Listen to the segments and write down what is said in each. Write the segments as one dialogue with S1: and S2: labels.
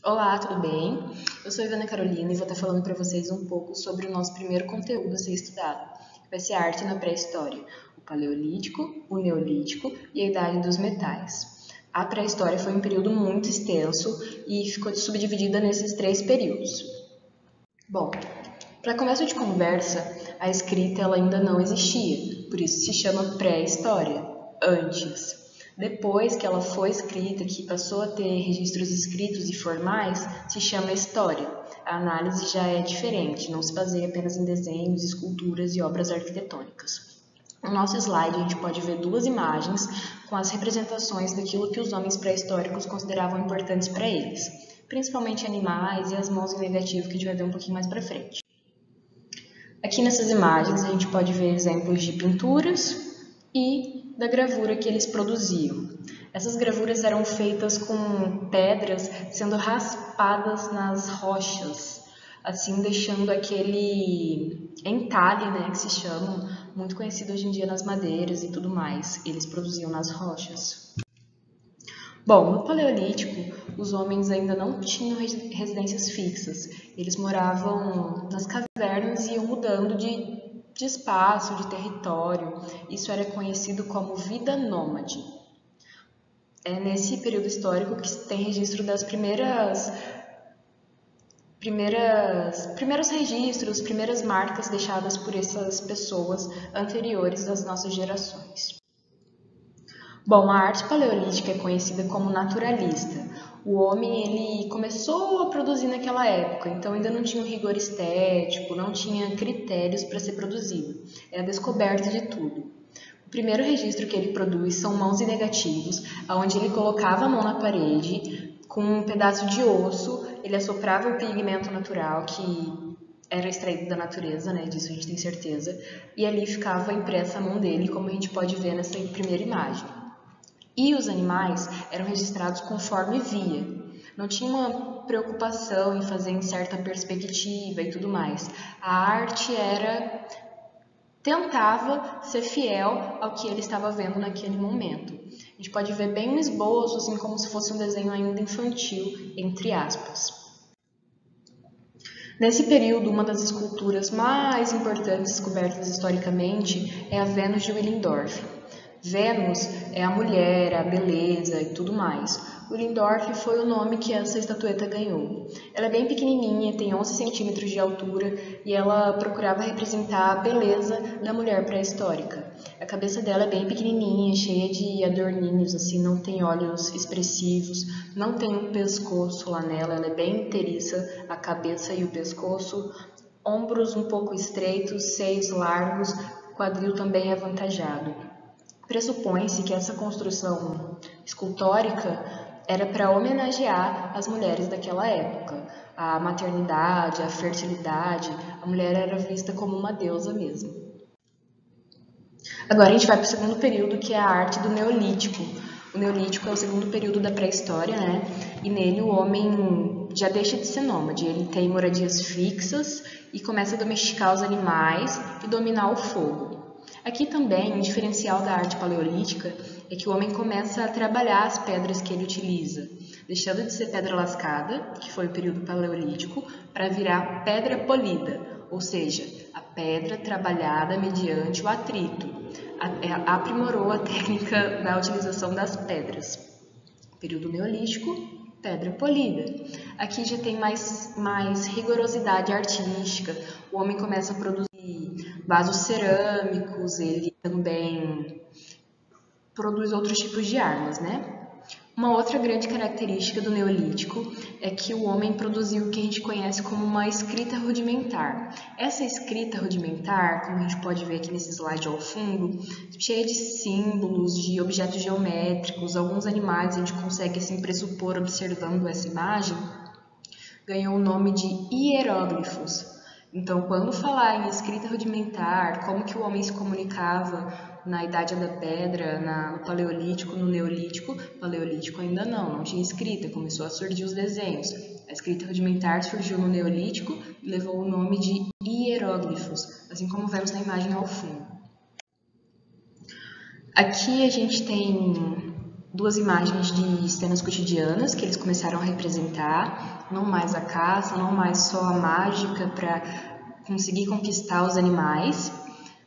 S1: Olá, tudo bem? Eu sou a Ivana Carolina e vou estar falando para vocês um pouco sobre o nosso primeiro conteúdo a ser estudado, que vai ser a arte na pré-história, o Paleolítico, o Neolítico e a Idade dos Metais. A pré-história foi um período muito extenso e ficou subdividida nesses três períodos. Bom, para começo de conversa, a escrita ela ainda não existia, por isso se chama pré-história, antes. Depois que ela foi escrita, que passou a ter registros escritos e formais, se chama história. A análise já é diferente, não se baseia apenas em desenhos, esculturas e obras arquitetônicas. No nosso slide, a gente pode ver duas imagens com as representações daquilo que os homens pré-históricos consideravam importantes para eles, principalmente animais e as mãos em negativo que a gente vai ver um pouquinho mais para frente. Aqui nessas imagens a gente pode ver exemplos de pinturas e da gravura que eles produziam. Essas gravuras eram feitas com pedras sendo raspadas nas rochas, assim deixando aquele entalhe, que se chama, muito conhecido hoje em dia nas madeiras e tudo mais. Eles produziam nas rochas. Bom, no Paleolítico, os homens ainda não tinham residências fixas. Eles moravam nas cavernas e iam mudando de espaço, de território. Isso era conhecido como vida nômade. É nesse período histórico que se tem registro das primeiros registros, primeiras marcas deixadas por essas pessoas anteriores às nossas gerações. Bom, a arte paleolítica é conhecida como naturalista. O homem ele começou a produzir naquela época, então ainda não tinha um rigor estético, não tinha critérios para ser produzido. É a descoberta de tudo. O primeiro registro que ele produz são mãos e negativos, onde ele colocava a mão na parede com um pedaço de osso, ele assoprava o pigmento natural que era extraído da natureza, disso a gente tem certeza, e ali ficava impressa a mão dele, como a gente pode ver nessa primeira imagem. E os animais eram registrados conforme via. Não tinha uma preocupação em fazer em certa perspectiva e tudo mais. A arte tentava ser fiel ao que ele estava vendo naquele momento. A gente pode ver bem um esboço, assim como se fosse um desenho ainda infantil, entre aspas. Nesse período, uma das esculturas mais importantes descobertas historicamente é a Vênus de Willendorf. Vênus é a mulher, a beleza e tudo mais. Willendorf foi o nome que essa estatueta ganhou. Ela é bem pequenininha, tem 11 centímetros de altura e ela procurava representar a beleza da mulher pré-histórica. A cabeça dela é bem pequenininha, cheia de adorninhos, assim, não tem olhos expressivos, não tem um pescoço lá nela, ela é bem inteiriça, a cabeça e o pescoço, ombros um pouco estreitos, seios largos, quadril também avantajado. Pressupõe-se que essa construção escultórica era para homenagear as mulheres daquela época. A maternidade, a fertilidade, a mulher era vista como uma deusa mesmo. Agora a gente vai para o segundo período, que é a arte do Neolítico. O Neolítico é o segundo período da pré-história, E nele o homem já deixa de ser nômade. Ele tem moradias fixas e começa a domesticar os animais e dominar o fogo. Aqui também, um diferencial da arte paleolítica é que o homem começa a trabalhar as pedras que ele utiliza, deixando de ser pedra lascada, que foi o período paleolítico, para virar pedra polida, ou seja, a pedra trabalhada mediante o atrito. Aprimorou a técnica da utilização das pedras. Período neolítico, pedra polida. Aqui já tem mais rigorosidade artística, o homem começa a produzir vasos cerâmicos, ele também produz outros tipos de armas, Uma outra grande característica do Neolítico é que o homem produziu o que a gente conhece como uma escrita rudimentar. Essa escrita rudimentar, como a gente pode ver aqui nesse slide ao fundo, cheia de símbolos, de objetos geométricos, alguns animais a gente consegue assim pressupor observando essa imagem, ganhou o nome de hieróglifos. Então, quando falar em escrita rudimentar, como que o homem se comunicava na Idade da Pedra, no Paleolítico, no Neolítico, Paleolítico ainda não tinha escrita, começou a surgir os desenhos. A escrita rudimentar surgiu no Neolítico e levou o nome de hieróglifos, assim como vemos na imagem ao fundo. Aqui a gente tem duas imagens de cenas cotidianas que eles começaram a representar, não mais a caça, não mais só a mágica para conseguir conquistar os animais,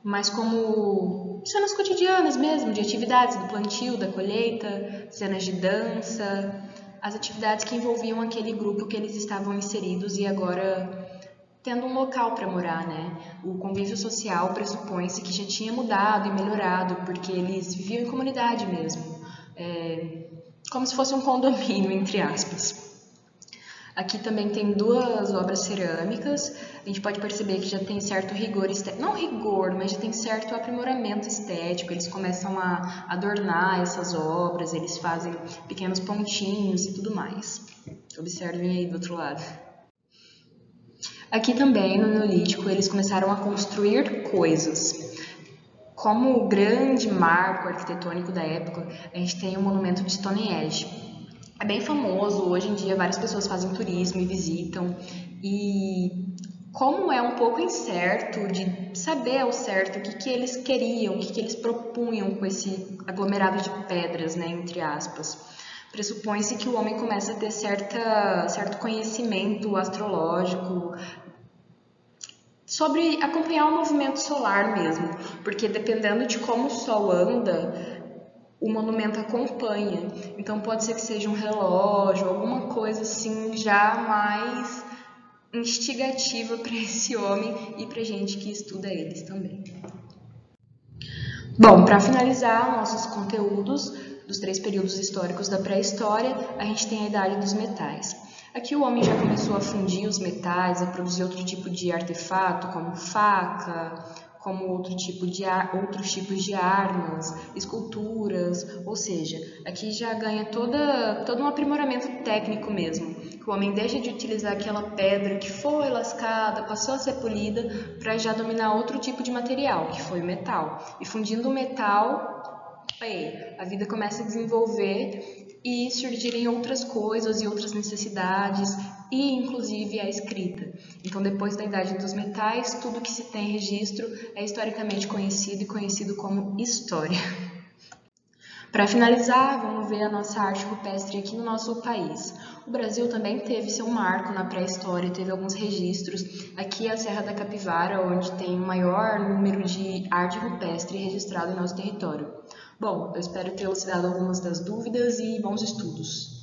S1: mas como cenas cotidianas mesmo, de atividades do plantio, da colheita, cenas de dança, as atividades que envolviam aquele grupo que eles estavam inseridos e agora tendo um local para morar, né? O convívio social pressupõe-se que já tinha mudado e melhorado, porque eles viviam em comunidade mesmo, como se fosse um condomínio, entre aspas. Aqui também tem duas obras cerâmicas, a gente pode perceber que já tem certo rigor estético, não rigor, mas já tem certo aprimoramento estético, eles começam a adornar essas obras, eles fazem pequenos pontinhos e tudo mais. Observem aí do outro lado. Aqui também, no Neolítico, eles começaram a construir coisas. Como grande marco arquitetônico da época, a gente tem o monumento de Stonehenge. É bem famoso, hoje em dia várias pessoas fazem turismo e visitam, e como é um pouco incerto de saber ao certo o que eles queriam, o que eles propunham com esse aglomerado de pedras, né, entre aspas, pressupõe-se que o homem começa a ter certo conhecimento astrológico sobre acompanhar o movimento solar mesmo, porque dependendo de como o Sol anda, o monumento acompanha. Então pode ser que seja um relógio, alguma coisa assim já mais instigativa para esse homem e para gente que estuda eles também. Bom, para finalizar nossos conteúdos dos 3 períodos históricos da pré-história, a gente tem a Idade dos Metais. Aqui o homem já começou a fundir os metais, a produzir outro tipo de artefato, como faca, como outros tipos de armas, esculturas, ou seja, aqui já ganha todo um aprimoramento técnico mesmo. O homem deixa de utilizar aquela pedra que foi lascada, passou a ser polida, para já dominar outro tipo de material, que foi o metal. E fundindo o metal, a vida começa a desenvolver e surgirem outras coisas e outras necessidades, e inclusive a escrita. Então, depois da Idade dos Metais, tudo que se tem registro é historicamente conhecido e conhecido como história. Para finalizar, vamos ver a nossa arte rupestre aqui no nosso país. O Brasil também teve seu marco na pré-história, teve alguns registros. Aqui é a Serra da Capivara, onde tem o maior número de arte rupestre registrado em nosso território. Bom, eu espero ter elucidado algumas das dúvidas e bons estudos.